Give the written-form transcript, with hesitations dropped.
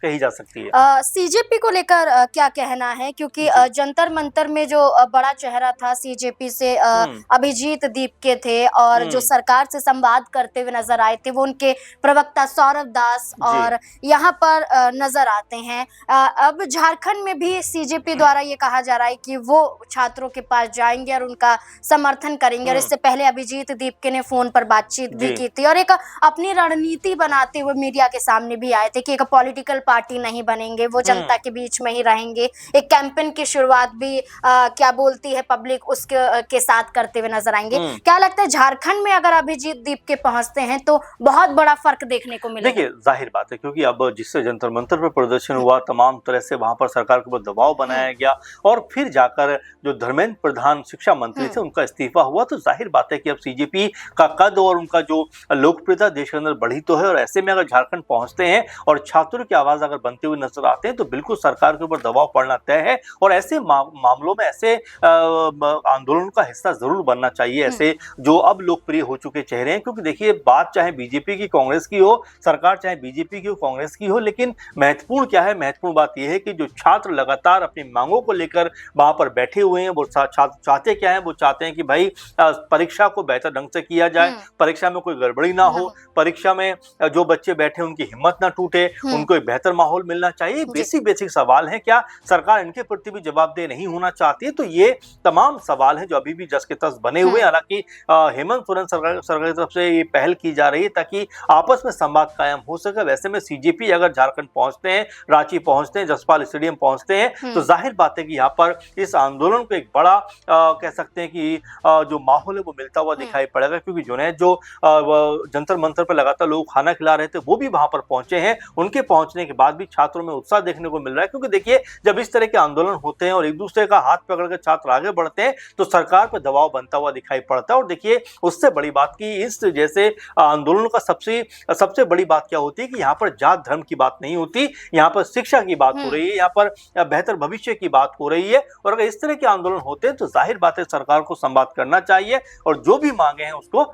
कही जा सकती है। सीजेपी को लेकर क्या कहना है, क्योंकि जंतर मंतर में जो बड़ा चेहरा था सीजेपी से अभिजीत दीप के थे, और जो सरकार से संवाद करते हुए नजर आए थे वो उनके प्रवक्ता सौरभ दास और यहाँ पर नजर आते हैं। अब झारखंड में भी सीजेपी द्वारा ये कहा जा रहा है कि वो छात्रों के पास जाएंगे और उनका समर्थन करेंगे, और इससे पहले अभिजीत दीप ने फोन पर बातचीत भी की थी और एक अपनी रणनीति बनाते हुए मीडिया के सामने भी आए थे कि एक पॉलिटिकल पार्टी नहीं बनेंगे, वो जनता के बीच में ही रहेंगे। एक कैंपेन की शुरुआत भी क्या बोलती है पब्लिक उसके के साथ करते हुए नजर आएंगे। क्या लगता है झारखंड में अगर अभिजीत दीप के पहुंचते हैं तो बहुत बड़ा फर्क देखने को मिलेगा? देखिए, जाहिर बात है, क्योंकि अब जिससे जंतर मंतर पर प्रदर्शन हुआ, तमाम तरह से वहां पर सरकार के ऊपर दबाव बनाया गया और फिर जाकर जो धर्मेंद्र प्रधान शिक्षा मंत्री थे उनका इस्तीफा हुआ, तो जाहिर बात है कि अब सीजेपी का कद और उनका जो लोकप्रियता देश के अंदर बढ़ी तो है। और ऐसे में अगर झारखंड पहुंचते हैं और छात्रों की आवाज अगर बनते हुए नजर आते हैं तो बिल्कुल सरकार के ऊपर दबाव पड़ना तय है। और ऐसे मामलों में ऐसे आंदोलन का हिस्सा जरूर बनना चाहिए, ऐसे जो अब लोकप्रिय हो चुके चेहरे हैं। क्योंकि देखिए, बात चाहे बीजेपी की कांग्रेस की हो, सरकार चाहे बीजेपी की हो कांग्रेस की हो, लेकिन महत्वपूर्ण क्या है, महत्वपूर्ण बात यह है कि जो छात्र लगातार अपनी मांगों को लेकर वहां पर बैठे हुए हैं, वो चाहते क्या है, वो चाहते हैं कि भाई परीक्षा को बेहतर ढंग से किया जाए, परीक्षा में कोई गड़बड़ी ना हो, परीक्षा में जो बच्चे बैठे उनकी हिम्मत ना टूटे, उनको एक बेहतर माहौल मिलना चाहिए। बेसिक सवाल है। क्या सरकार इनके प्रति भी जवाबदेह नहीं होना चाहती है? तो ये तमाम सवाल हैं जो अभी भी जस के तस बने हुए। हालांकि हेमंत सोरेन सरकार की तरफ से ये पहल की जा रही है ताकि आपस में संवाद कायम हो सके। वैसे में सीजेपी अगर झारखंड पहुंचते हैं, रांची पहुंचते हैं, जसपाल स्टेडियम पहुंचते हैं, तो जाहिर बात है कि यहाँ पर इस आंदोलन को एक बड़ा कह सकते हैं कि जो माहौल है वो मिलता हुआ दिखाई पड़ेगा। क्योंकि जुनैद जो जंतर मंतर पर लगातार लोग खाना खिला रहे थे वो भी वहां पर पहुंचे हैं। उनके पहुंचने के बाद भी छात्रों में उत्साह देखने को मिल रहा है। क्योंकि देखिए, जब इस तरह के आंदोलन होते हैं और एक दूसरे का हाथ पकड़कर छात्र आगे बढ़ते हैं तो सरकार पर दबाव बनता हुआ दिखाई पड़ता है। और देखिए, उससे बड़ी बात की इस जैसे आंदोलनों का सबसे बड़ी बात क्या होती है कि यहाँ पर जात धर्म की बात नहीं होती, यहाँ पर शिक्षा की बात हो रही है, यहाँ पर बेहतर भविष्य की बात हो रही है। और अगर इस तरह के आंदोलन होते हैं तो जाहिर बात है सरकार को संवाद करना चाहिए और जो भी मांगे हैं उसको